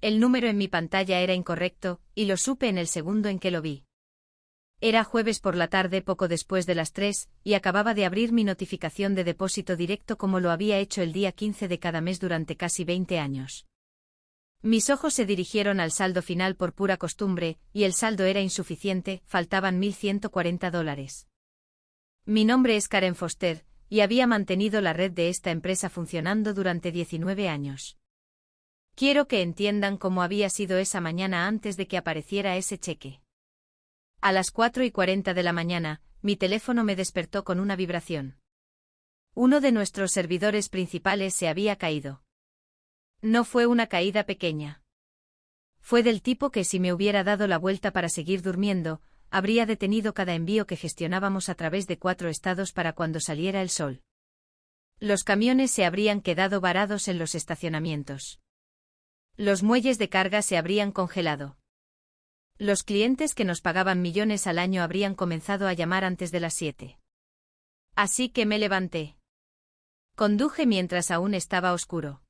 El número en mi pantalla era incorrecto, y lo supe en el segundo en que lo vi. Era jueves por la tarde poco después de las 3, y acababa de abrir mi notificación de depósito directo como lo había hecho el día 15 de cada mes durante casi 20 años. Mis ojos se dirigieron al saldo final por pura costumbre, y el saldo era insuficiente, faltaban $1.140. Mi nombre es Karen Foster, y había mantenido la red de esta empresa funcionando durante 19 años. Quiero que entiendan cómo había sido esa mañana antes de que apareciera ese cheque. A las 4:40 de la mañana, mi teléfono me despertó con una vibración. Uno de nuestros servidores principales se había caído. No fue una caída pequeña. Fue del tipo que si me hubiera dado la vuelta para seguir durmiendo, habría detenido cada envío que gestionábamos a través de 4 estados para cuando saliera el sol. Los camiones se habrían quedado varados en los estacionamientos. Los muelles de carga se habrían congelado. Los clientes que nos pagaban millones al año habrían comenzado a llamar antes de las 7. Así que me levanté. Conduje mientras aún estaba oscuro.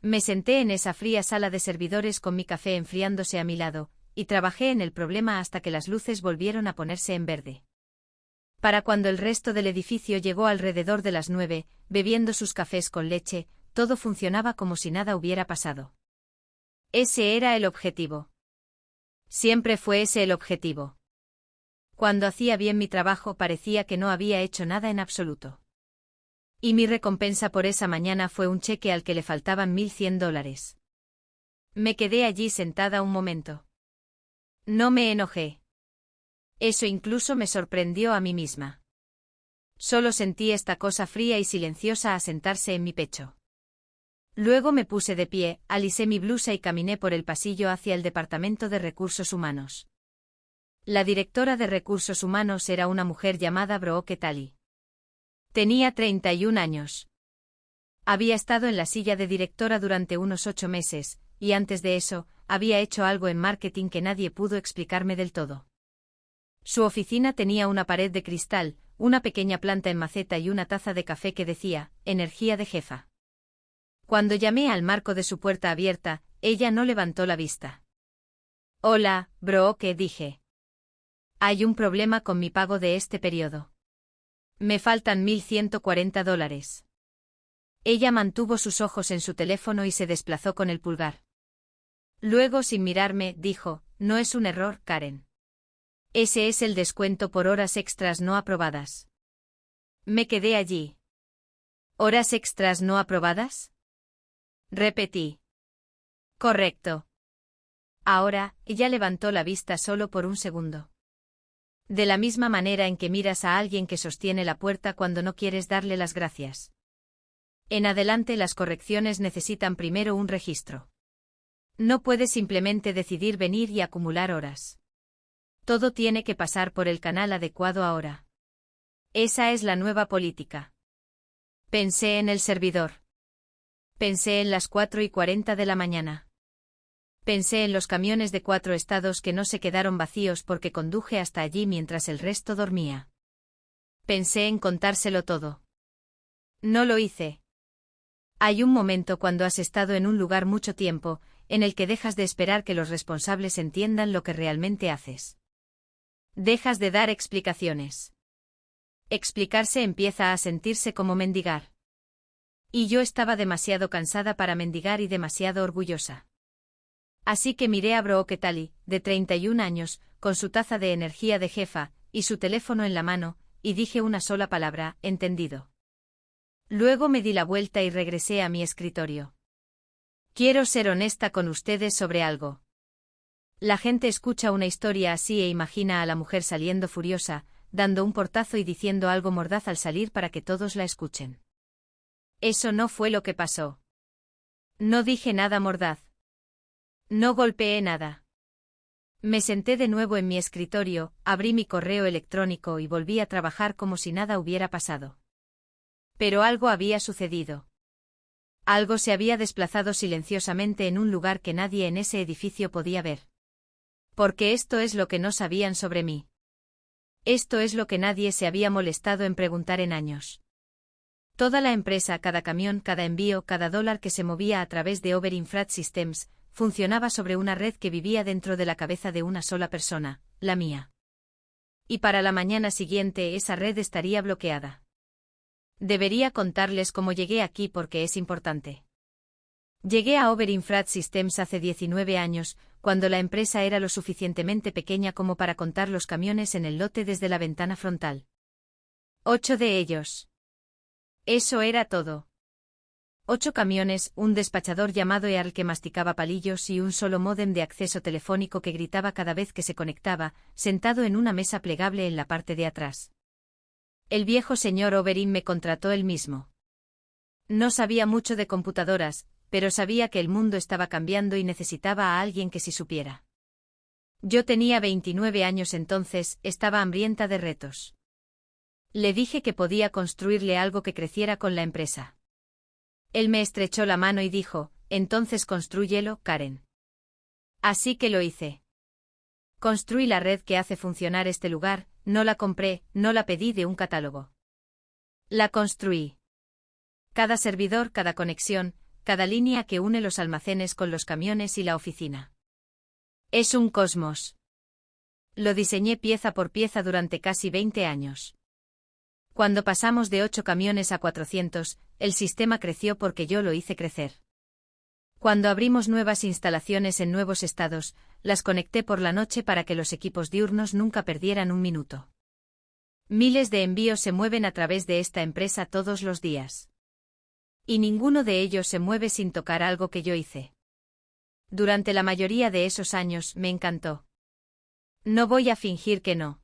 Me senté en esa fría sala de servidores con mi café enfriándose a mi lado, y trabajé en el problema hasta que las luces volvieron a ponerse en verde. Para cuando el resto del edificio llegó alrededor de las 9, bebiendo sus cafés con leche, todo funcionaba como si nada hubiera pasado. Ese era el objetivo. Siempre fue ese el objetivo. Cuando hacía bien mi trabajo parecía que no había hecho nada en absoluto. Y mi recompensa por esa mañana fue un cheque al que le faltaban $1.100. Me quedé allí sentada un momento. No me enojé. Eso incluso me sorprendió a mí misma. Solo sentí esta cosa fría y silenciosa asentarse en mi pecho. Luego me puse de pie, alisé mi blusa y caminé por el pasillo hacia el Departamento de Recursos Humanos. La directora de Recursos Humanos era una mujer llamada Brooke Talley. Tenía 31 años. Había estado en la silla de directora durante unos 8 meses, y antes de eso, había hecho algo en marketing que nadie pudo explicarme del todo. Su oficina tenía una pared de cristal, una pequeña planta en maceta y una taza de café que decía, energía de jefa. Cuando llamé al marco de su puerta abierta, ella no levantó la vista. Hola, Brooke, dije. Hay un problema con mi pago de este periodo. Me faltan $1.140. Ella mantuvo sus ojos en su teléfono y se desplazó con el pulgar. Luego, sin mirarme, dijo, no es un error, Karen. Ese es el descuento por horas extras no aprobadas. Me quedé allí. ¿Horas extras no aprobadas? Repetí. Correcto. Ahora, ella levantó la vista solo por un segundo. De la misma manera en que miras a alguien que sostiene la puerta cuando no quieres darle las gracias. En adelante las correcciones necesitan primero un registro. No puedes simplemente decidir venir y acumular horas. Todo tiene que pasar por el canal adecuado ahora. Esa es la nueva política. Pensé en el servidor. Pensé en las 4:40 de la mañana. Pensé en los camiones de 4 estados que no se quedaron vacíos porque conduje hasta allí mientras el resto dormía. Pensé en contárselo todo. No lo hice. Hay un momento cuando has estado en un lugar mucho tiempo, en el que dejas de esperar que los responsables entiendan lo que realmente haces. Dejas de dar explicaciones. Explicarse empieza a sentirse como mendigar. Y yo estaba demasiado cansada para mendigar y demasiado orgullosa. Así que miré a Brooke Talley, de 31 años, con su taza de energía de jefa, y su teléfono en la mano, y dije una sola palabra, entendido. Luego me di la vuelta y regresé a mi escritorio. Quiero ser honesta con ustedes sobre algo. La gente escucha una historia así e imagina a la mujer saliendo furiosa, dando un portazo y diciendo algo mordaz al salir para que todos la escuchen. Eso no fue lo que pasó. No dije nada mordaz. No golpeé nada. Me senté de nuevo en mi escritorio, abrí mi correo electrónico y volví a trabajar como si nada hubiera pasado. Pero algo había sucedido. Algo se había desplazado silenciosamente en un lugar que nadie en ese edificio podía ver. Porque esto es lo que no sabían sobre mí. Esto es lo que nadie se había molestado en preguntar en años. Toda la empresa, cada camión, cada envío, cada dólar que se movía a través de Over Infrared Systems, funcionaba sobre una red que vivía dentro de la cabeza de una sola persona, la mía. Y para la mañana siguiente esa red estaría bloqueada. Debería contarles cómo llegué aquí porque es importante. Llegué a Overinfrad Systems hace 19 años, cuando la empresa era lo suficientemente pequeña como para contar los camiones en el lote desde la ventana frontal. 8 de ellos. Eso era todo. 8 camiones, un despachador llamado Earl que masticaba palillos y un solo módem de acceso telefónico que gritaba cada vez que se conectaba, sentado en una mesa plegable en la parte de atrás. El viejo señor Oberyn me contrató él mismo. No sabía mucho de computadoras, pero sabía que el mundo estaba cambiando y necesitaba a alguien que sí supiera. Yo tenía 29 años entonces, estaba hambrienta de retos. Le dije que podía construirle algo que creciera con la empresa. Él me estrechó la mano y dijo, entonces constrúyelo, Karen. Así que lo hice. Construí la red que hace funcionar este lugar, no la compré, no la pedí de un catálogo. La construí. Cada servidor, cada conexión, cada línea que une los almacenes con los camiones y la oficina. Es un cosmos. Lo diseñé pieza por pieza durante casi 20 años. Cuando pasamos de 8 camiones a 400, el sistema creció porque yo lo hice crecer. Cuando abrimos nuevas instalaciones en nuevos estados, las conecté por la noche para que los equipos diurnos nunca perdieran un minuto. Miles de envíos se mueven a través de esta empresa todos los días. Y ninguno de ellos se mueve sin tocar algo que yo hice. Durante la mayoría de esos años me encantó. No voy a fingir que no.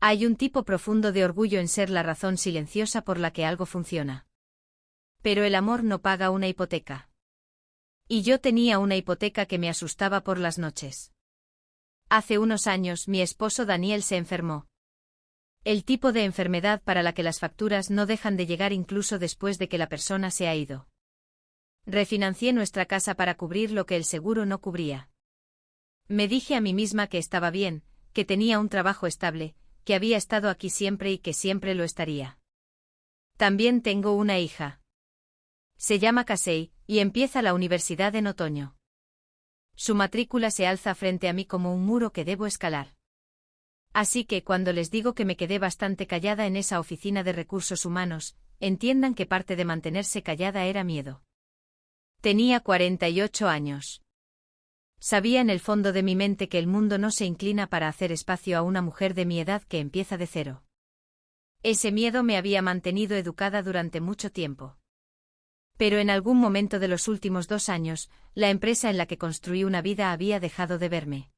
Hay un tipo profundo de orgullo en ser la razón silenciosa por la que algo funciona. Pero el amor no paga una hipoteca. Y yo tenía una hipoteca que me asustaba por las noches. Hace unos años mi esposo Daniel se enfermó. El tipo de enfermedad para la que las facturas no dejan de llegar incluso después de que la persona se ha ido. Refinancié nuestra casa para cubrir lo que el seguro no cubría. Me dije a mí misma que estaba bien, que tenía un trabajo estable, que había estado aquí siempre y que siempre lo estaría. También tengo una hija. Se llama Casey, y empieza la universidad en otoño. Su matrícula se alza frente a mí como un muro que debo escalar. Así que cuando les digo que me quedé bastante callada en esa oficina de recursos humanos, entiendan que parte de mantenerse callada era miedo. Tenía 48 años. Sabía en el fondo de mi mente que el mundo no se inclina para hacer espacio a una mujer de mi edad que empieza de cero. Ese miedo me había mantenido educada durante mucho tiempo. Pero en algún momento de los últimos 2 años, la empresa en la que construí una vida había dejado de verme.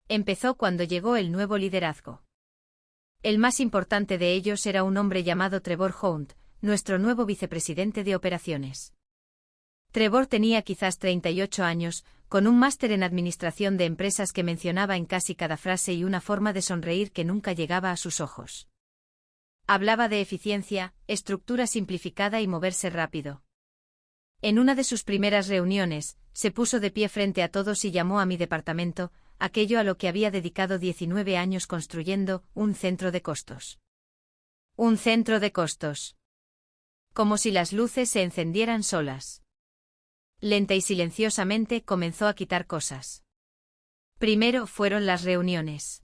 Empezó cuando llegó el nuevo liderazgo. El más importante de ellos era un hombre llamado Trevor Hunt, nuestro nuevo vicepresidente de operaciones. Trevor tenía quizás 38 años, con un máster en administración de empresas que mencionaba en casi cada frase y una forma de sonreír que nunca llegaba a sus ojos. Hablaba de eficiencia, estructura simplificada y moverse rápido. En una de sus primeras reuniones, se puso de pie frente a todos y llamó a mi departamento, aquello a lo que había dedicado 19 años construyendo, un centro de costos. Un centro de costos. Como si las luces se encendieran solas. Lenta y silenciosamente comenzó a quitar cosas. Primero fueron las reuniones.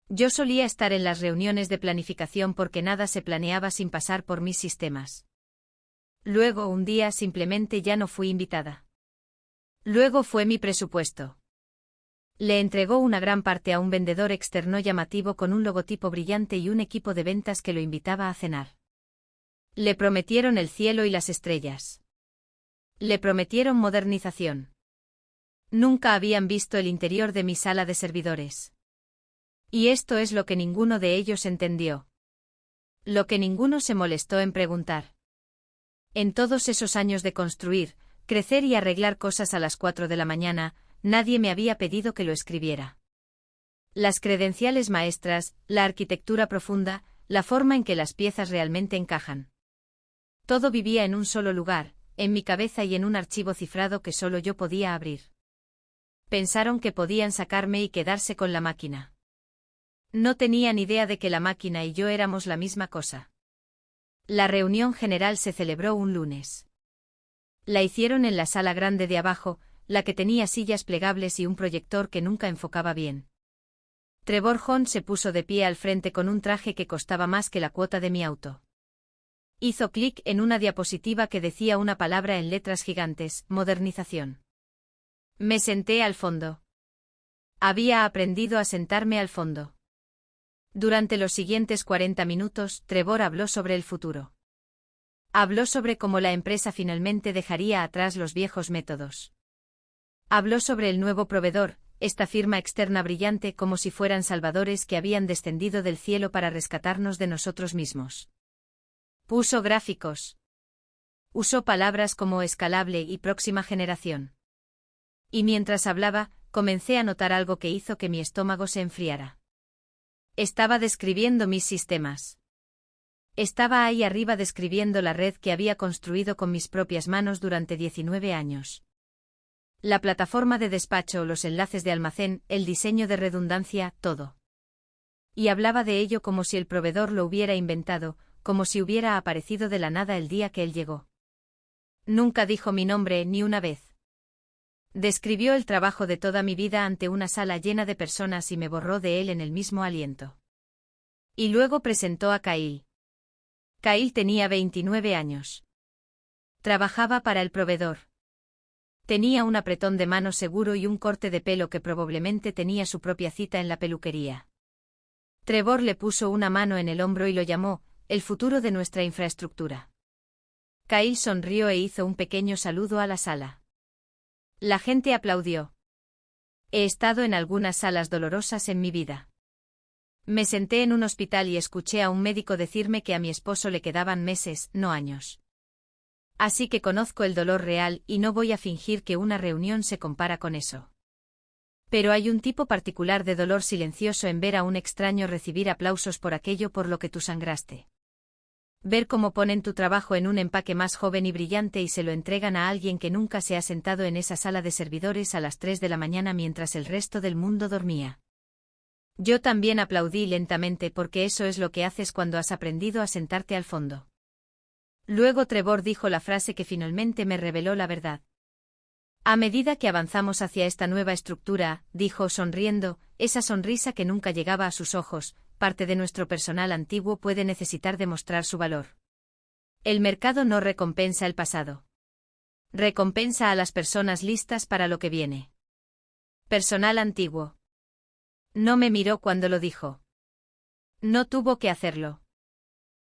Yo solía estar en las reuniones de planificación porque nada se planeaba sin pasar por mis sistemas. Luego un día simplemente ya no fui invitada. Luego fue mi presupuesto. Le entregó una gran parte a un vendedor externo llamativo con un logotipo brillante y un equipo de ventas que lo invitaba a cenar. Le prometieron el cielo y las estrellas. Le prometieron modernización. Nunca habían visto el interior de mi sala de servidores. Y esto es lo que ninguno de ellos entendió. Lo que ninguno se molestó en preguntar. En todos esos años de construir, crecer y arreglar cosas a las 4 de la mañana, nadie me había pedido que lo escribiera. Las credenciales maestras, la arquitectura profunda, la forma en que las piezas realmente encajan. Todo vivía en un solo lugar, en mi cabeza y en un archivo cifrado que solo yo podía abrir. Pensaron que podían sacarme y quedarse con la máquina. No tenían idea de que la máquina y yo éramos la misma cosa. La reunión general se celebró un lunes. La hicieron en la sala grande de abajo, la que tenía sillas plegables y un proyector que nunca enfocaba bien. Trevor Hunt se puso de pie al frente con un traje que costaba más que la cuota de mi auto. Hizo clic en una diapositiva que decía una palabra en letras gigantes: modernización. Me senté al fondo. Había aprendido a sentarme al fondo. Durante los siguientes 40 minutos, Trevor habló sobre el futuro. Habló sobre cómo la empresa finalmente dejaría atrás los viejos métodos. Habló sobre el nuevo proveedor, esta firma externa brillante, como si fueran salvadores que habían descendido del cielo para rescatarnos de nosotros mismos. Puso gráficos. Usó palabras como escalable y próxima generación. Y mientras hablaba, comencé a notar algo que hizo que mi estómago se enfriara. Estaba describiendo mis sistemas. Estaba ahí arriba describiendo la red que había construido con mis propias manos durante 19 años. La plataforma de despacho, los enlaces de almacén, el diseño de redundancia, todo. Y hablaba de ello como si el proveedor lo hubiera inventado, como si hubiera aparecido de la nada el día que él llegó. Nunca dijo mi nombre ni una vez. Describió el trabajo de toda mi vida ante una sala llena de personas y me borró de él en el mismo aliento. Y luego presentó a Kyle. Kyle tenía 29 años. Trabajaba para el proveedor. Tenía un apretón de mano seguro y un corte de pelo que probablemente tenía su propia cita en la peluquería. Trevor le puso una mano en el hombro y lo llamó: el futuro de nuestra infraestructura. Kyle sonrió e hizo un pequeño saludo a la sala. La gente aplaudió. He estado en algunas salas dolorosas en mi vida. Me senté en un hospital y escuché a un médico decirme que a mi esposo le quedaban meses, no años. Así que conozco el dolor real y no voy a fingir que una reunión se compara con eso. Pero hay un tipo particular de dolor silencioso en ver a un extraño recibir aplausos por aquello por lo que tú sangraste. Ver cómo ponen tu trabajo en un empaque más joven y brillante y se lo entregan a alguien que nunca se ha sentado en esa sala de servidores a las 3 de la mañana mientras el resto del mundo dormía. Yo también aplaudí lentamente porque eso es lo que haces cuando has aprendido a sentarte al fondo. Luego Trevor dijo la frase que finalmente me reveló la verdad. A medida que avanzamos hacia esta nueva estructura, dijo sonriendo, esa sonrisa que nunca llegaba a sus ojos, parte de nuestro personal antiguo puede necesitar demostrar su valor. El mercado no recompensa el pasado. Recompensa a las personas listas para lo que viene. Personal antiguo. No me miró cuando lo dijo. No tuvo que hacerlo.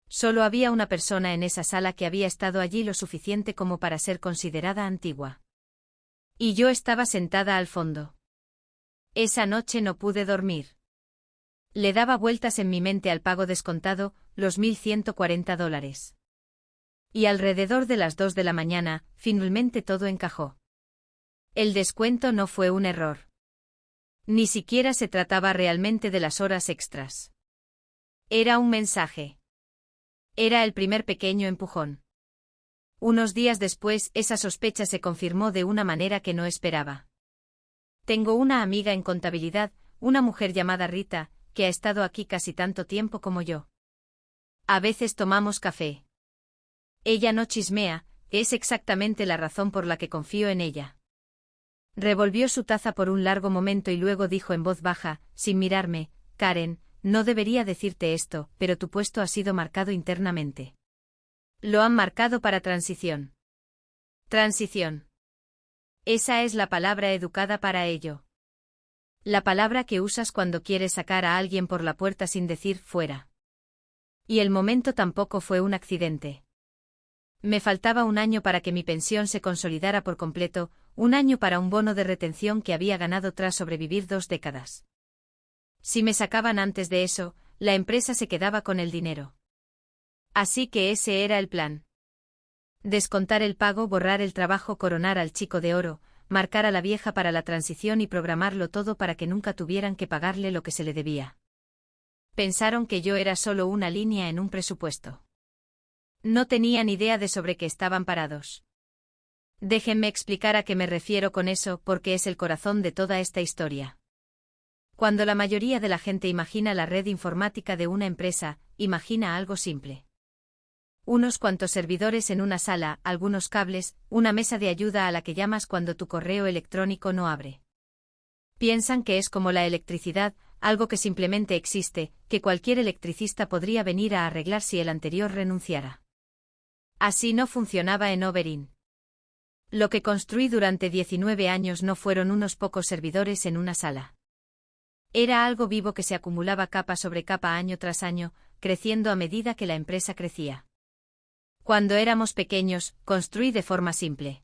Solo había una persona en esa sala que había estado allí lo suficiente como para ser considerada antigua. Y yo estaba sentada al fondo. Esa noche no pude dormir. Le daba vueltas en mi mente al pago descontado, los $1.140. Y alrededor de las 2 de la mañana, finalmente todo encajó. El descuento no fue un error. Ni siquiera se trataba realmente de las horas extras. Era un mensaje. Era el primer pequeño empujón. Unos días después, esa sospecha se confirmó de una manera que no esperaba. Tengo una amiga en contabilidad, una mujer llamada Rita, que ha estado aquí casi tanto tiempo como yo. A veces tomamos café. Ella no chismea, es exactamente la razón por la que confío en ella. Revolvió su taza por un largo momento y luego dijo en voz baja, sin mirarme: Karen, no debería decirte esto, pero tu puesto ha sido marcado internamente. Lo han marcado para transición. Transición. Esa es la palabra educada para ello. La palabra que usas cuando quieres sacar a alguien por la puerta sin decir fuera. Y el momento tampoco fue un accidente. Me faltaba un año para que mi pensión se consolidara por completo, un año para un bono de retención que había ganado tras sobrevivir 2 décadas. Si me sacaban antes de eso, la empresa se quedaba con el dinero. Así que ese era el plan. Descontar el pago, borrar el trabajo, coronar al chico de oro, marcar a la vieja para la transición y programarlo todo para que nunca tuvieran que pagarle lo que se le debía. Pensaron que yo era solo una línea en un presupuesto. No tenían idea de sobre qué estaban parados. Déjenme explicar a qué me refiero con eso, porque es el corazón de toda esta historia. Cuando la mayoría de la gente imagina la red informática de una empresa, imagina algo simple. Unos cuantos servidores en una sala, algunos cables, una mesa de ayuda a la que llamas cuando tu correo electrónico no abre. Piensan que es como la electricidad, algo que simplemente existe, que cualquier electricista podría venir a arreglar si el anterior renunciara. Así no funcionaba en Oberyn. Lo que construí durante 19 años no fueron unos pocos servidores en una sala. Era algo vivo que se acumulaba capa sobre capa año tras año, creciendo a medida que la empresa crecía. Cuando éramos pequeños, construí de forma simple.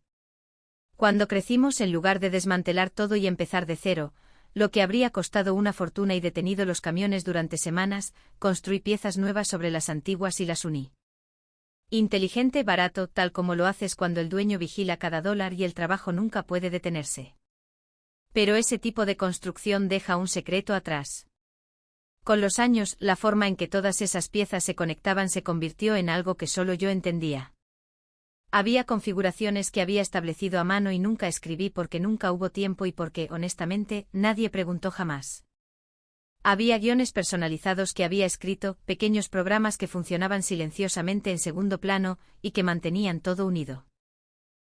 Cuando crecimos, en lugar de desmantelar todo y empezar de cero, lo que habría costado una fortuna y detenido los camiones durante semanas, construí piezas nuevas sobre las antiguas y las uní. Inteligente, barato, tal como lo haces cuando el dueño vigila cada dólar y el trabajo nunca puede detenerse. Pero ese tipo de construcción deja un secreto atrás. Con los años, la forma en que todas esas piezas se conectaban se convirtió en algo que solo yo entendía. Había configuraciones que había establecido a mano y nunca escribí porque nunca hubo tiempo y porque, honestamente, nadie preguntó jamás. Había guiones personalizados que había escrito, pequeños programas que funcionaban silenciosamente en segundo plano y que mantenían todo unido.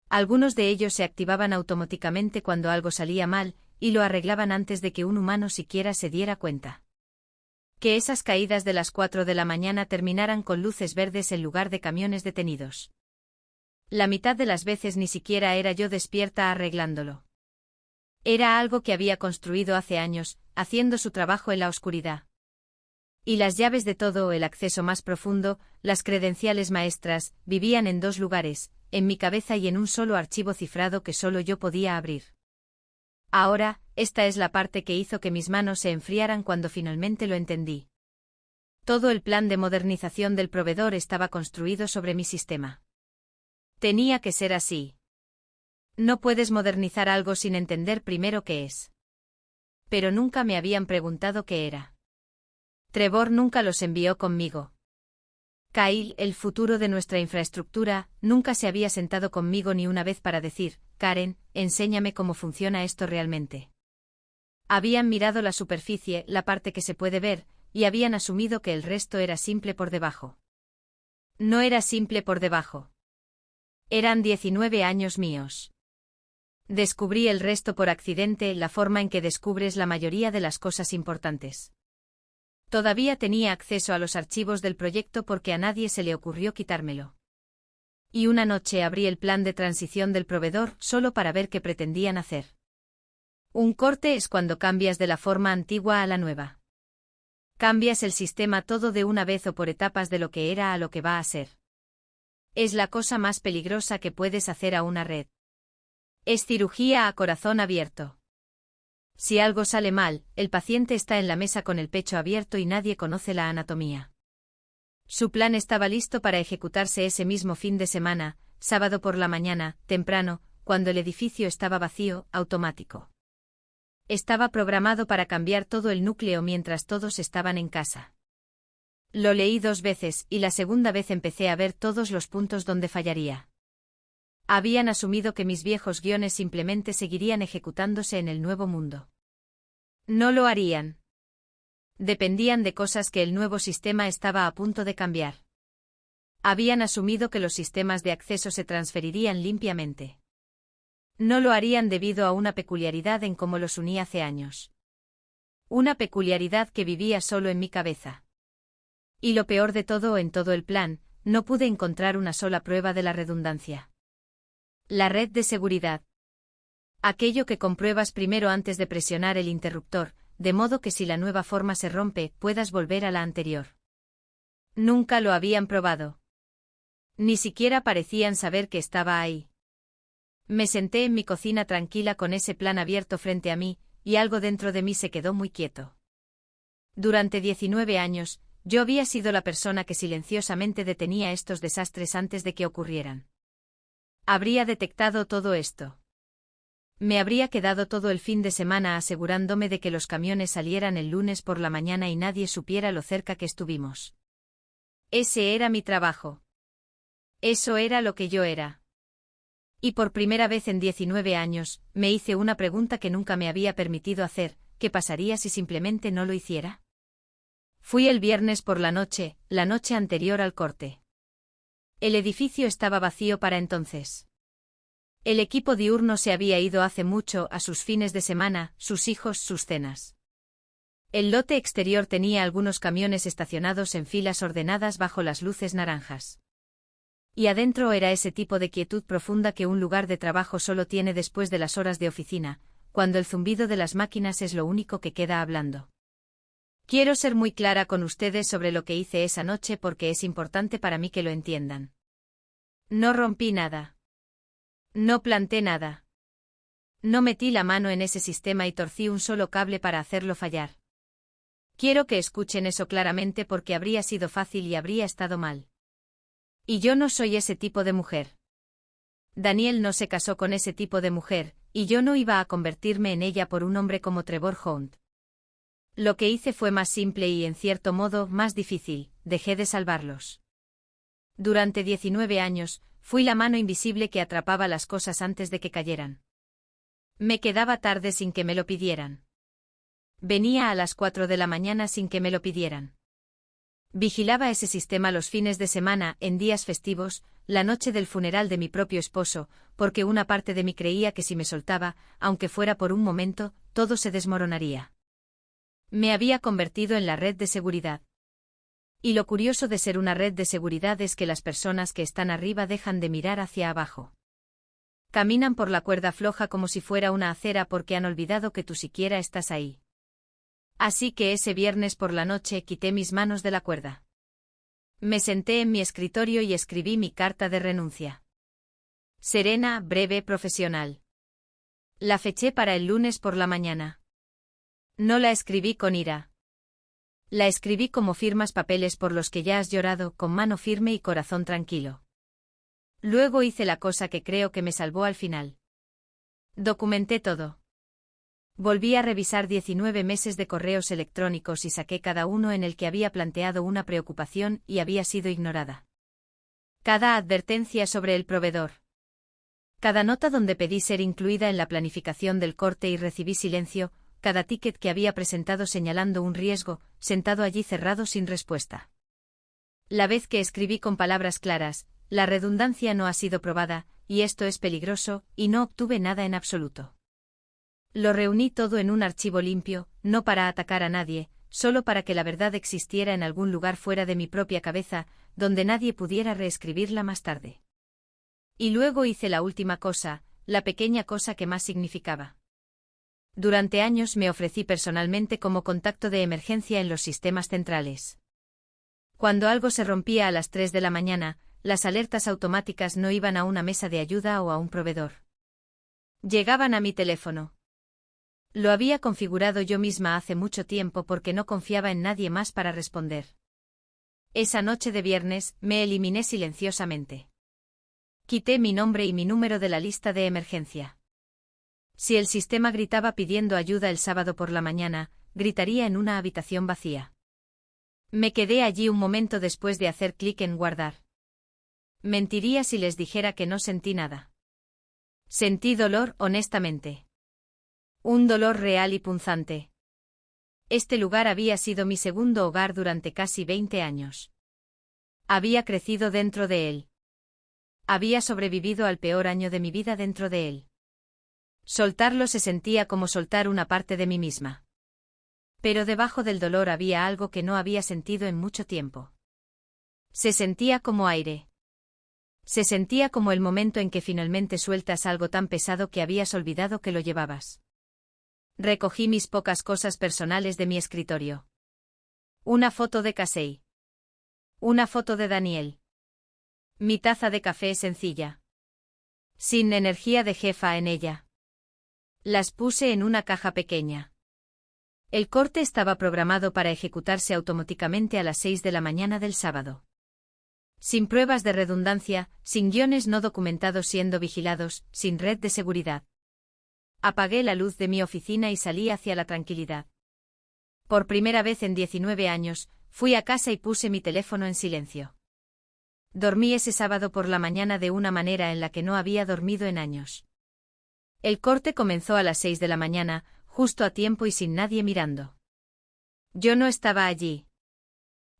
Algunos de ellos se activaban automáticamente cuando algo salía mal, y lo arreglaban antes de que un humano siquiera se diera cuenta. Que esas caídas de las 4 de la mañana terminaran con luces verdes en lugar de camiones detenidos. La mitad de las veces ni siquiera era yo despierta arreglándolo. Era algo que había construido hace años, haciendo su trabajo en la oscuridad. Y las llaves de todo, el acceso más profundo, las credenciales maestras, vivían en 2 lugares, en mi cabeza y en un solo archivo cifrado que solo yo podía abrir. Ahora, esta es la parte que hizo que mis manos se enfriaran cuando finalmente lo entendí. Todo el plan de modernización del proveedor estaba construido sobre mi sistema. Tenía que ser así. No puedes modernizar algo sin entender primero qué es. Pero nunca me habían preguntado qué era. Trevor nunca los envió conmigo. Kyle, el futuro de nuestra infraestructura, nunca se había sentado conmigo ni una vez para decir, Karen, enséñame cómo funciona esto realmente. Habían mirado la superficie, la parte que se puede ver, y habían asumido que el resto era simple por debajo. No era simple por debajo. Eran 19 años míos. Descubrí el resto por accidente, la forma en que descubres la mayoría de las cosas importantes. Todavía tenía acceso a los archivos del proyecto porque a nadie se le ocurrió quitármelo. Y una noche abrí el plan de transición del proveedor solo para ver qué pretendían hacer. Un corte es cuando cambias de la forma antigua a la nueva. Cambias el sistema todo de una vez o por etapas de lo que era a lo que va a ser. Es la cosa más peligrosa que puedes hacer a una red. Es cirugía a corazón abierto. Si algo sale mal, el paciente está en la mesa con el pecho abierto y nadie conoce la anatomía. Su plan estaba listo para ejecutarse ese mismo fin de semana, sábado por la mañana, temprano, cuando el edificio estaba vacío, automático. Estaba programado para cambiar todo el núcleo mientras todos estaban en casa. Lo leí 2 veces y la segunda vez empecé a ver todos los puntos donde fallaría. Habían asumido que mis viejos guiones simplemente seguirían ejecutándose en el nuevo mundo. No lo harían. Dependían de cosas que el nuevo sistema estaba a punto de cambiar. Habían asumido que los sistemas de acceso se transferirían limpiamente. No lo harían debido a una peculiaridad en cómo los uní hace años. Una peculiaridad que vivía solo en mi cabeza. Y lo peor de todo, en todo el plan, no pude encontrar una sola prueba de la redundancia. La red de seguridad. Aquello que compruebas primero antes de presionar el interruptor, de modo que si la nueva forma se rompe, puedas volver a la anterior. Nunca lo habían probado. Ni siquiera parecían saber que estaba ahí. Me senté en mi cocina tranquila con ese plan abierto frente a mí, y algo dentro de mí se quedó muy quieto. Durante 19 años, yo había sido la persona que silenciosamente detenía estos desastres antes de que ocurrieran. Habría detectado todo esto. Me habría quedado todo el fin de semana asegurándome de que los camiones salieran el lunes por la mañana y nadie supiera lo cerca que estuvimos. Ese era mi trabajo. Eso era lo que yo era. Y por primera vez en 19 años, me hice una pregunta que nunca me había permitido hacer: ¿qué pasaría si simplemente no lo hiciera? Fui el viernes por la noche anterior al corte. El edificio estaba vacío para entonces. El equipo diurno se había ido hace mucho a sus fines de semana, sus hijos, sus cenas. El lote exterior tenía algunos camiones estacionados en filas ordenadas bajo las luces naranjas. Y adentro era ese tipo de quietud profunda que un lugar de trabajo solo tiene después de las horas de oficina, cuando el zumbido de las máquinas es lo único que queda hablando. Quiero ser muy clara con ustedes sobre lo que hice esa noche porque es importante para mí que lo entiendan. No rompí nada. No planté nada. No metí la mano en ese sistema y torcí un solo cable para hacerlo fallar. Quiero que escuchen eso claramente porque habría sido fácil y habría estado mal. Y yo no soy ese tipo de mujer. Daniel no se casó con ese tipo de mujer, y yo no iba a convertirme en ella por un hombre como Trevor Hunt. Lo que hice fue más simple y, en cierto modo, más difícil: dejé de salvarlos. Durante 19 años, fui la mano invisible que atrapaba las cosas antes de que cayeran. Me quedaba tarde sin que me lo pidieran. Venía a las 4 de la mañana sin que me lo pidieran. Vigilaba ese sistema los fines de semana, en días festivos, la noche del funeral de mi propio esposo, porque una parte de mí creía que si me soltaba, aunque fuera por un momento, todo se desmoronaría. Me había convertido en la red de seguridad. Y lo curioso de ser una red de seguridad es que las personas que están arriba dejan de mirar hacia abajo. Caminan por la cuerda floja como si fuera una acera porque han olvidado que tú siquiera estás ahí. Así que ese viernes por la noche quité mis manos de la cuerda. Me senté en mi escritorio y escribí mi carta de renuncia. Serena, breve, profesional. La feché para el lunes por la mañana. No la escribí con ira. La escribí como firmas papeles por los que ya has llorado, con mano firme y corazón tranquilo. Luego hice la cosa que creo que me salvó al final. Documenté todo. Volví a revisar 19 meses de correos electrónicos y saqué cada uno en el que había planteado una preocupación y había sido ignorada. Cada advertencia sobre el proveedor. Cada nota donde pedí ser incluida en la planificación del corte y recibí silencio, cada ticket que había presentado señalando un riesgo, sentado allí cerrado sin respuesta. La vez que escribí con palabras claras, la redundancia no ha sido probada, y esto es peligroso, y no obtuve nada en absoluto. Lo reuní todo en un archivo limpio, no para atacar a nadie, solo para que la verdad existiera en algún lugar fuera de mi propia cabeza, donde nadie pudiera reescribirla más tarde. Y luego hice la última cosa, la pequeña cosa que más significaba. Durante años me ofrecí personalmente como contacto de emergencia en los sistemas centrales. Cuando algo se rompía a las 3 de la mañana, las alertas automáticas no iban a una mesa de ayuda o a un proveedor. Llegaban a mi teléfono. Lo había configurado yo misma hace mucho tiempo porque no confiaba en nadie más para responder. Esa noche de viernes, me eliminé silenciosamente. Quité mi nombre y mi número de la lista de emergencia. Si el sistema gritaba pidiendo ayuda el sábado por la mañana, gritaría en una habitación vacía. Me quedé allí un momento después de hacer clic en guardar. Mentiría si les dijera que no sentí nada. Sentí dolor, honestamente. Un dolor real y punzante. Este lugar había sido mi segundo hogar durante casi 20 años. Había crecido dentro de él. Había sobrevivido al peor año de mi vida dentro de él. Soltarlo se sentía como soltar una parte de mí misma. Pero debajo del dolor había algo que no había sentido en mucho tiempo. Se sentía como aire. Se sentía como el momento en que finalmente sueltas algo tan pesado que habías olvidado que lo llevabas. Recogí mis pocas cosas personales de mi escritorio. Una foto de Casey. Una foto de Daniel. Mi taza de café sencilla. Sin energía de jefa en ella. Las puse en una caja pequeña. El corte estaba programado para ejecutarse automáticamente a las 6 de la mañana del sábado. Sin pruebas de redundancia, sin guiones no documentados siendo vigilados, sin red de seguridad. Apagué la luz de mi oficina y salí hacia la tranquilidad. Por primera vez en 19 años, fui a casa y puse mi teléfono en silencio. Dormí ese sábado por la mañana de una manera en la que no había dormido en años. El corte comenzó a las 6 de la mañana, justo a tiempo y sin nadie mirando. Yo no estaba allí.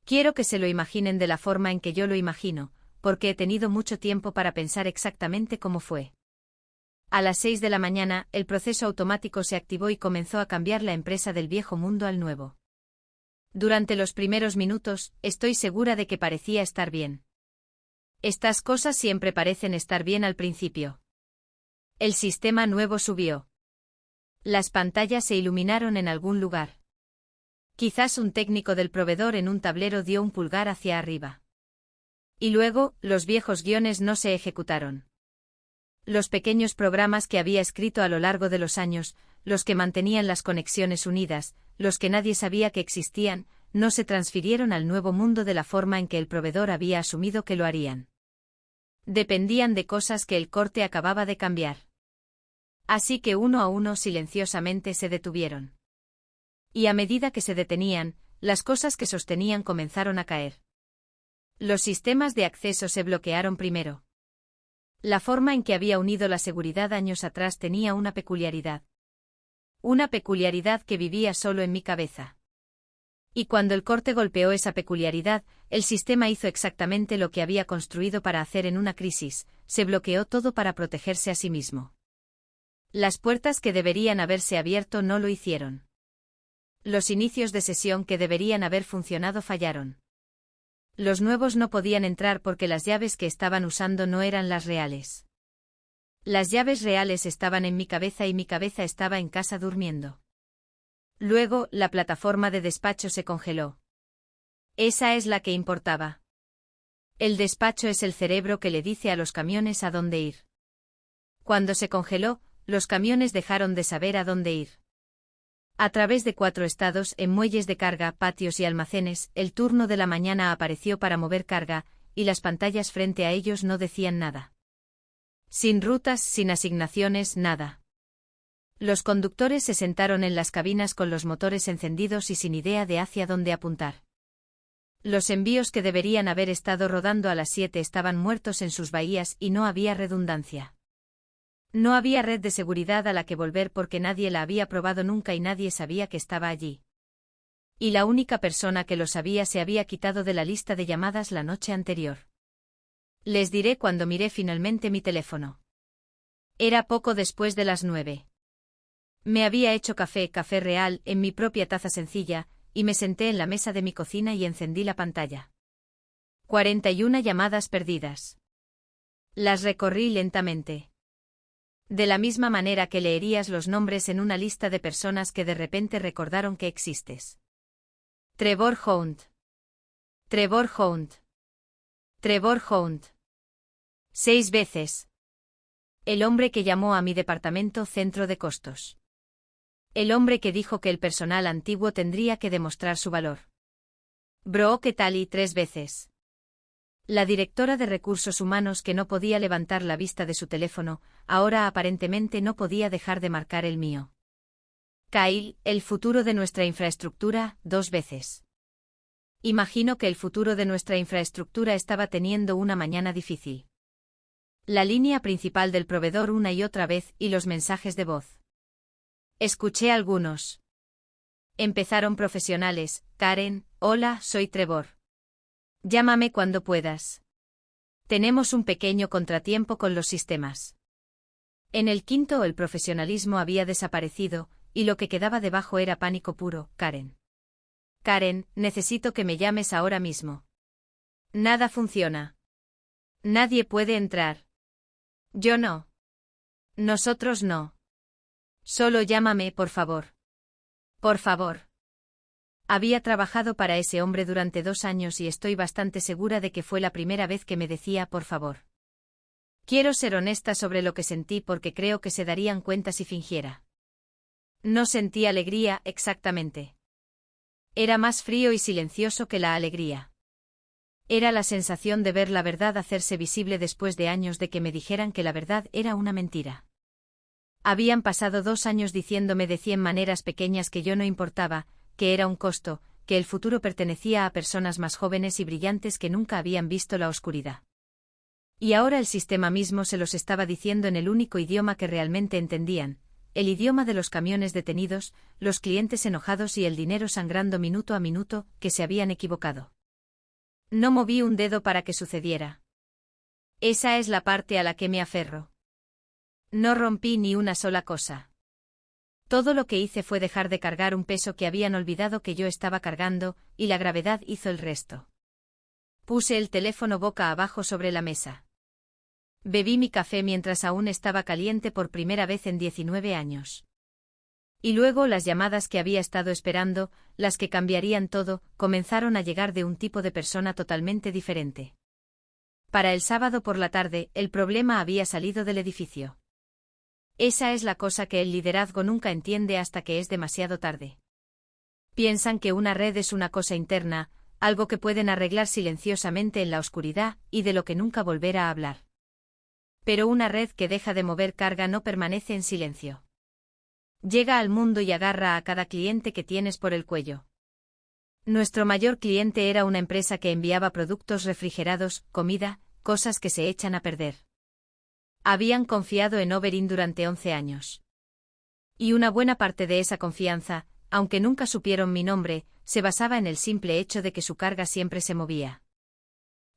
Quiero que se lo imaginen de la forma en que yo lo imagino, porque he tenido mucho tiempo para pensar exactamente cómo fue. A las 6 de la mañana, el proceso automático se activó y comenzó a cambiar la empresa del viejo mundo al nuevo. Durante los primeros minutos, estoy segura de que parecía estar bien. Estas cosas siempre parecen estar bien al principio. El sistema nuevo subió. Las pantallas se iluminaron en algún lugar. Quizás un técnico del proveedor en un tablero dio un pulgar hacia arriba. Y luego, los viejos guiones no se ejecutaron. Los pequeños programas que había escrito a lo largo de los años, los que mantenían las conexiones unidas, los que nadie sabía que existían, no se transfirieron al nuevo mundo de la forma en que el proveedor había asumido que lo harían. Dependían de cosas que el corte acababa de cambiar. Así que uno a uno silenciosamente se detuvieron. Y a medida que se detenían, las cosas que sostenían comenzaron a caer. Los sistemas de acceso se bloquearon primero. La forma en que había unido la seguridad años atrás tenía una peculiaridad. Una peculiaridad que vivía solo en mi cabeza. Y cuando el corte golpeó esa peculiaridad, el sistema hizo exactamente lo que había construido para hacer en una crisis, se bloqueó todo para protegerse a sí mismo. Las puertas que deberían haberse abierto no lo hicieron. Los inicios de sesión que deberían haber funcionado fallaron. Los nuevos no podían entrar porque las llaves que estaban usando no eran las reales. Las llaves reales estaban en mi cabeza y mi cabeza estaba en casa durmiendo. Luego, la plataforma de despacho se congeló. Esa es la que importaba. El despacho es el cerebro que le dice a los camiones a dónde ir. Cuando se congeló, los camiones dejaron de saber a dónde ir. A través de 4 estados, en muelles de carga, patios y almacenes, el turno de la mañana apareció para mover carga, y las pantallas frente a ellos no decían nada. Sin rutas, sin asignaciones, nada. Los conductores se sentaron en las cabinas con los motores encendidos y sin idea de hacia dónde apuntar. Los envíos que deberían haber estado rodando a las 7 estaban muertos en sus bahías y no había redundancia. No había red de seguridad a la que volver porque nadie la había probado nunca y nadie sabía que estaba allí. Y la única persona que lo sabía se había quitado de la lista de llamadas la noche anterior. Les diré cuando miré finalmente mi teléfono. Era poco después de las 9. Me había hecho café real, en mi propia taza sencilla, y me senté en la mesa de mi cocina y encendí la pantalla. 41 llamadas perdidas. Las recorrí lentamente. De la misma manera que leerías los nombres en una lista de personas que de repente recordaron que existes. Trevor Hunt. Trevor Hunt. Trevor Hunt. 6 veces. El hombre que llamó a mi departamento centro de costos. El hombre que dijo que el personal antiguo tendría que demostrar su valor. Brooke Talley 3 veces. La directora de recursos humanos que no podía levantar la vista de su teléfono, ahora aparentemente no podía dejar de marcar el mío. Kyle, el futuro de nuestra infraestructura, 2 veces. Imagino que el futuro de nuestra infraestructura estaba teniendo una mañana difícil. La línea principal del proveedor una y otra vez y los mensajes de voz. Escuché algunos. Empezaron profesionales. Karen, hola, soy Trevor. Llámame cuando puedas. Tenemos un pequeño contratiempo con los sistemas. En el quinto el profesionalismo había desaparecido, y lo que quedaba debajo era pánico puro. Karen. Karen, necesito que me llames ahora mismo. Nada funciona. Nadie puede entrar. Yo no. Nosotros no. Solo llámame, por favor. Por favor. Había trabajado para ese hombre durante 2 años y estoy bastante segura de que fue la primera vez que me decía por favor. Quiero ser honesta sobre lo que sentí porque creo que se darían cuenta si fingiera. No sentí alegría, exactamente. Era más frío y silencioso que la alegría. Era la sensación de ver la verdad hacerse visible después de años de que me dijeran que la verdad era una mentira. Habían pasado 2 años diciéndome de 100 maneras pequeñas que yo no importaba, que era un costo, que el futuro pertenecía a personas más jóvenes y brillantes que nunca habían visto la oscuridad. Y ahora el sistema mismo se los estaba diciendo en el único idioma que realmente entendían, el idioma de los camiones detenidos, los clientes enojados y el dinero sangrando minuto a minuto, que se habían equivocado. No moví un dedo para que sucediera. Esa es la parte a la que me aferro. No rompí ni una sola cosa. Todo lo que hice fue dejar de cargar un peso que habían olvidado que yo estaba cargando, y la gravedad hizo el resto. Puse el teléfono boca abajo sobre la mesa. Bebí mi café mientras aún estaba caliente por primera vez en 19 años. Y luego las llamadas que había estado esperando, las que cambiarían todo, comenzaron a llegar de un tipo de persona totalmente diferente. Para el sábado por la tarde, el problema había salido del edificio. Esa es la cosa que el liderazgo nunca entiende hasta que es demasiado tarde. Piensan que una red es una cosa interna, algo que pueden arreglar silenciosamente en la oscuridad, y de lo que nunca volver a hablar. Pero una red que deja de mover carga no permanece en silencio. Llega al mundo y agarra a cada cliente que tienes por el cuello. Nuestro mayor cliente era una empresa que enviaba productos refrigerados, comida, cosas que se echan a perder. Habían confiado en Overin durante 11 años. Y una buena parte de esa confianza, aunque nunca supieron mi nombre, se basaba en el simple hecho de que su carga siempre se movía.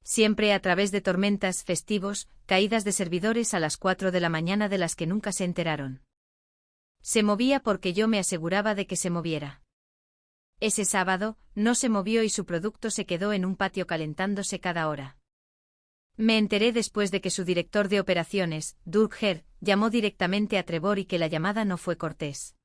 Siempre a través de tormentas, festivos, caídas de servidores a las 4 de la mañana de las que nunca se enteraron. Se movía porque yo me aseguraba de que se moviera. Ese sábado, no se movió y su producto se quedó en un patio calentándose cada hora. Me enteré después de que su director de operaciones, Doug Herr, llamó directamente a Trevor y que la llamada no fue cortés.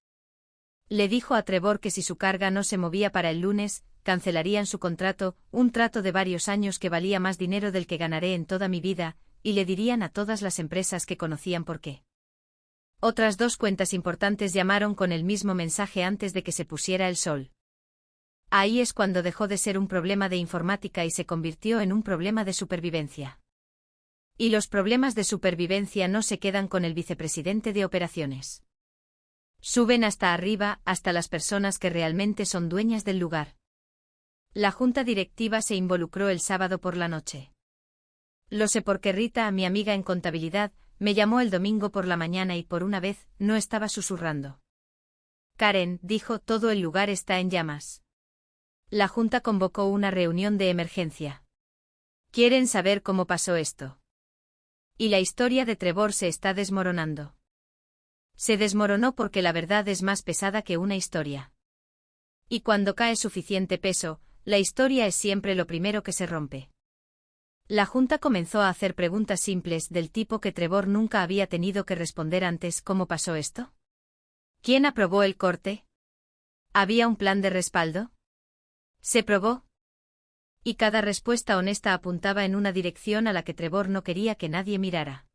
Le dijo a Trevor que si su carga no se movía para el lunes, cancelarían su contrato, un trato de varios años que valía más dinero del que ganaré en toda mi vida, y le dirían a todas las empresas que conocían por qué. Otras 2 cuentas importantes llamaron con el mismo mensaje antes de que se pusiera el sol. Ahí es cuando dejó de ser un problema de informática y se convirtió en un problema de supervivencia. Y los problemas de supervivencia no se quedan con el vicepresidente de operaciones. Suben hasta arriba, hasta las personas que realmente son dueñas del lugar. La junta directiva se involucró el sábado por la noche. Lo sé porque Rita, mi amiga en contabilidad, me llamó el domingo por la mañana y por una vez, no estaba susurrando. Karen, dijo, todo el lugar está en llamas. La junta convocó una reunión de emergencia. ¿Quieren saber cómo pasó esto? Y la historia de Trevor se está desmoronando. Se desmoronó porque la verdad es más pesada que una historia. Y cuando cae suficiente peso, la historia es siempre lo primero que se rompe. La junta comenzó a hacer preguntas simples del tipo que Trevor nunca había tenido que responder antes. ¿Cómo pasó esto? ¿Quién aprobó el corte? ¿Había un plan de respaldo? ¿Se probó? Y cada respuesta honesta apuntaba en una dirección a la que Trevor no quería que nadie mirara.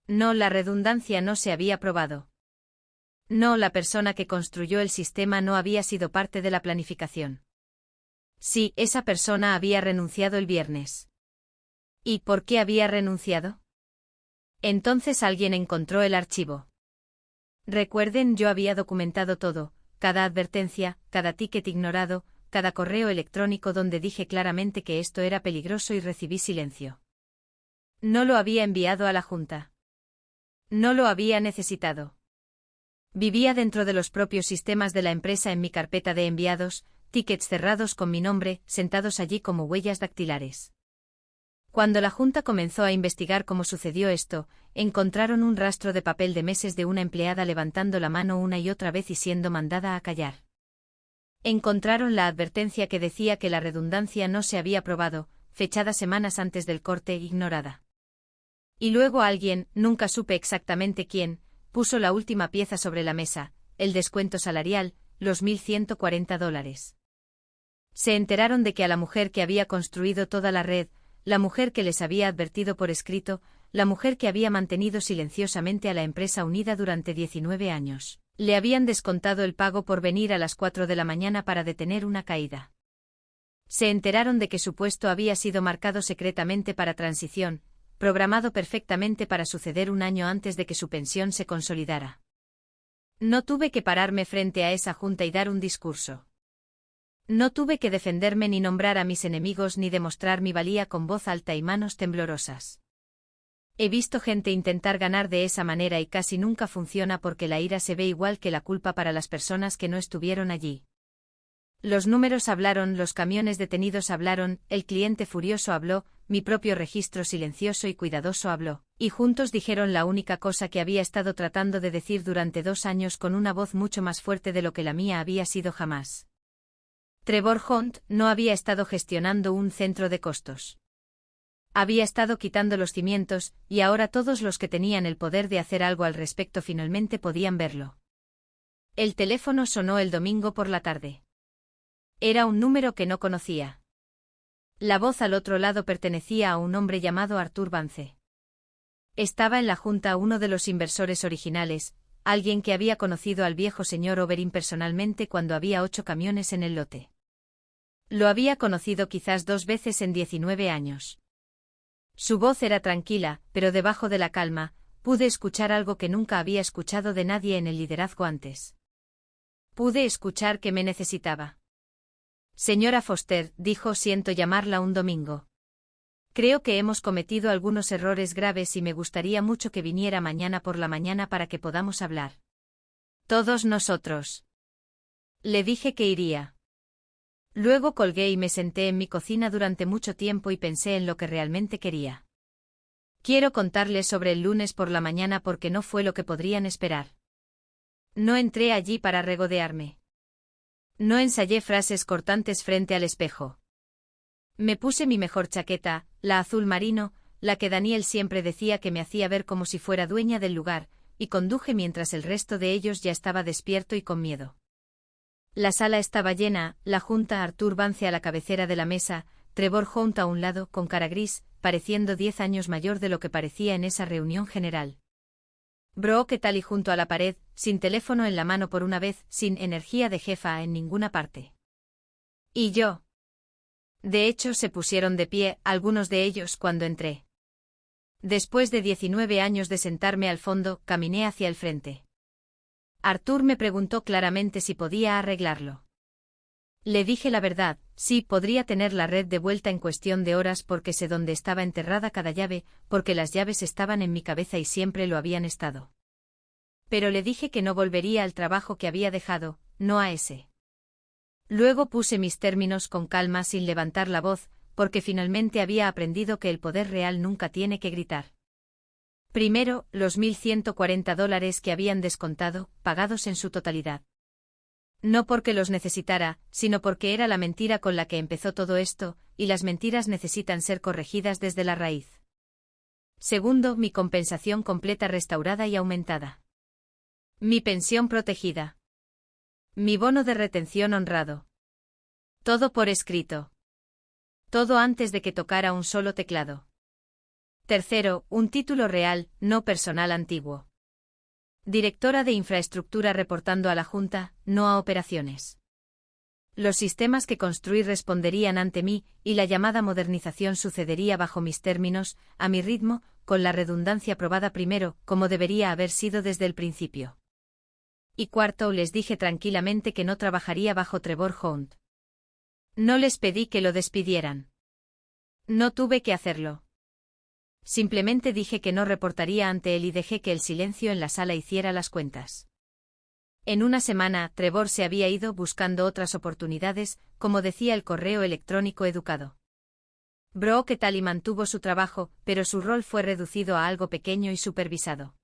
No, la redundancia no se había probado. No, la persona que construyó el sistema no había sido parte de la planificación. Sí, esa persona había renunciado el viernes. ¿Y por qué había renunciado? Entonces alguien encontró el archivo. Recuerden, yo había documentado todo, cada advertencia, cada ticket ignorado, cada correo electrónico donde dije claramente que esto era peligroso y recibí silencio. No lo había enviado a la junta. No lo había necesitado. Vivía dentro de los propios sistemas de la empresa en mi carpeta de enviados, tickets cerrados con mi nombre, sentados allí como huellas dactilares. Cuando la junta comenzó a investigar cómo sucedió esto, encontraron un rastro de papel de meses de una empleada levantando la mano una y otra vez y siendo mandada a callar. Encontraron la advertencia que decía que la redundancia no se había probado, fechada semanas antes del corte, ignorada. Y luego alguien, nunca supe exactamente quién, puso la última pieza sobre la mesa, el descuento salarial, los $1.140. Se enteraron de que a la mujer que había construido toda la red, la mujer que les había advertido por escrito, la mujer que había mantenido silenciosamente a la empresa unida durante 19 años, le habían descontado el pago por venir a las 4 de la mañana para detener una caída. Se enteraron de que su puesto había sido marcado secretamente para transición, programado perfectamente para suceder un año antes de que su pensión se consolidara. No tuve que pararme frente a esa junta y dar un discurso. No tuve que defenderme ni nombrar a mis enemigos ni demostrar mi valía con voz alta y manos temblorosas. He visto gente intentar ganar de esa manera y casi nunca funciona porque la ira se ve igual que la culpa para las personas que no estuvieron allí. Los números hablaron, los camiones detenidos hablaron, el cliente furioso habló, mi propio registro silencioso y cuidadoso habló, y juntos dijeron la única cosa que había estado tratando de decir durante 2 años con una voz mucho más fuerte de lo que la mía había sido jamás. Trevor Hunt no había estado gestionando un centro de costos. Había estado quitando los cimientos, y ahora todos los que tenían el poder de hacer algo al respecto finalmente podían verlo. El teléfono sonó el domingo por la tarde. Era un número que no conocía. La voz al otro lado pertenecía a un hombre llamado Arthur Vance. Estaba en la junta uno de los inversores originales, alguien que había conocido al viejo señor Oberyn personalmente cuando había 8 camiones en el lote. Lo había conocido quizás 2 veces en 19 años. Su voz era tranquila, pero debajo de la calma, pude escuchar algo que nunca había escuchado de nadie en el liderazgo antes. Pude escuchar que me necesitaba. Señora Foster, dijo, siento llamarla un domingo. Creo que hemos cometido algunos errores graves y me gustaría mucho que viniera mañana por la mañana para que podamos hablar. Todos nosotros. Le dije que iría. Luego colgué y me senté en mi cocina durante mucho tiempo y pensé en lo que realmente quería. Quiero contarles sobre el lunes por la mañana porque no fue lo que podrían esperar. No entré allí para regodearme. No ensayé frases cortantes frente al espejo. Me puse mi mejor chaqueta, la azul marino, la que Daniel siempre decía que me hacía ver como si fuera dueña del lugar, y conduje mientras el resto de ellos ya estaba despierto y con miedo. La sala estaba llena, la junta, Arthur Vance a la cabecera de la mesa, Trevor Hunt a un lado, con cara gris, pareciendo 10 años mayor de lo que parecía en esa reunión general. Bro, ¿qué tal? Y junto a la pared, sin teléfono en la mano por una vez, sin energía de jefa en ninguna parte. ¿Y yo? De hecho, se pusieron de pie, algunos de ellos, cuando entré. Después de 19 años de sentarme al fondo, caminé hacia el frente. Arthur me preguntó claramente si podía arreglarlo. Le dije la verdad, sí, podría tener la red de vuelta en cuestión de horas porque sé dónde estaba enterrada cada llave, porque las llaves estaban en mi cabeza y siempre lo habían estado. Pero le dije que no volvería al trabajo que había dejado, no a ese. Luego puse mis términos con calma sin levantar la voz, porque finalmente había aprendido que el poder real nunca tiene que gritar. Primero, los $1,140 que habían descontado, pagados en su totalidad. No porque los necesitara, sino porque era la mentira con la que empezó todo esto, y las mentiras necesitan ser corregidas desde la raíz. Segundo, mi compensación completa restaurada y aumentada. Mi pensión protegida. Mi bono de retención honrado. Todo por escrito. Todo antes de que tocara un solo teclado. Tercero, un título real, no personal antiguo. Directora de infraestructura reportando a la Junta, no a operaciones. Los sistemas que construí responderían ante mí, y la llamada modernización sucedería bajo mis términos, a mi ritmo, con la redundancia probada primero, como debería haber sido desde el principio. Y cuarto, les dije tranquilamente que no trabajaría bajo Trevor Hunt. No les pedí que lo despidieran. No tuve que hacerlo. Simplemente dije que no reportaría ante él y dejé que el silencio en la sala hiciera las cuentas. En una semana, Trevor se había ido buscando otras oportunidades, como decía el correo electrónico educado. Bro, ¿qué tal? Y mantuvo su trabajo, pero su rol fue reducido a algo pequeño y supervisado.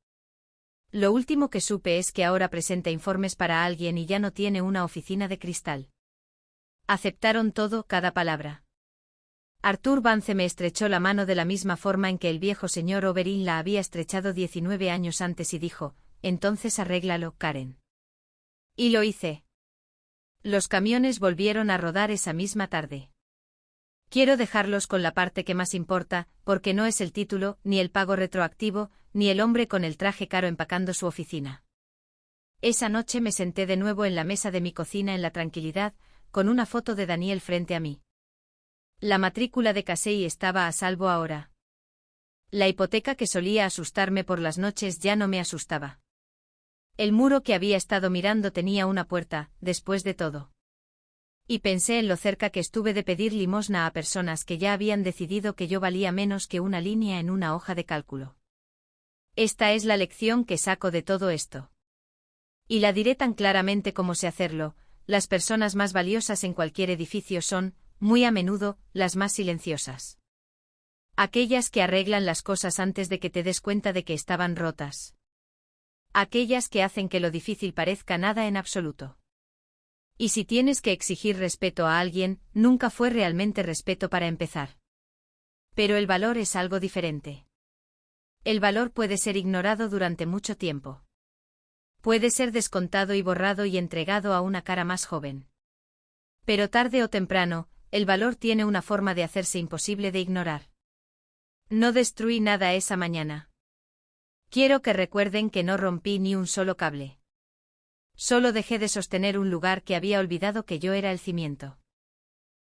Lo último que supe es que ahora presenta informes para alguien y ya no tiene una oficina de cristal. Aceptaron todo, cada palabra. Arthur Vance me estrechó la mano de la misma forma en que el viejo señor Oberyn la había estrechado 19 años antes y dijo, entonces arréglalo, Karen. Y lo hice. Los camiones volvieron a rodar esa misma tarde. Quiero dejarlos con la parte que más importa, porque no es el título, ni el pago retroactivo, ni el hombre con el traje caro empacando su oficina. Esa noche me senté de nuevo en la mesa de mi cocina en la tranquilidad, con una foto de Daniel frente a mí. La matrícula de Casey estaba a salvo ahora. La hipoteca que solía asustarme por las noches ya no me asustaba. El muro que había estado mirando tenía una puerta, después de todo. Y pensé en lo cerca que estuve de pedir limosna a personas que ya habían decidido que yo valía menos que una línea en una hoja de cálculo. Esta es la lección que saco de todo esto. Y la diré tan claramente como sé hacerlo, las personas más valiosas en cualquier edificio son, muy a menudo, las más silenciosas. Aquellas que arreglan las cosas antes de que te des cuenta de que estaban rotas. Aquellas que hacen que lo difícil parezca nada en absoluto. Y si tienes que exigir respeto a alguien, nunca fue realmente respeto para empezar. Pero el valor es algo diferente. El valor puede ser ignorado durante mucho tiempo. Puede ser descontado y borrado y entregado a una cara más joven. Pero tarde o temprano, el valor tiene una forma de hacerse imposible de ignorar. No destruí nada esa mañana. Quiero que recuerden que no rompí ni un solo cable. Solo dejé de sostener un lugar que había olvidado que yo era el cimiento.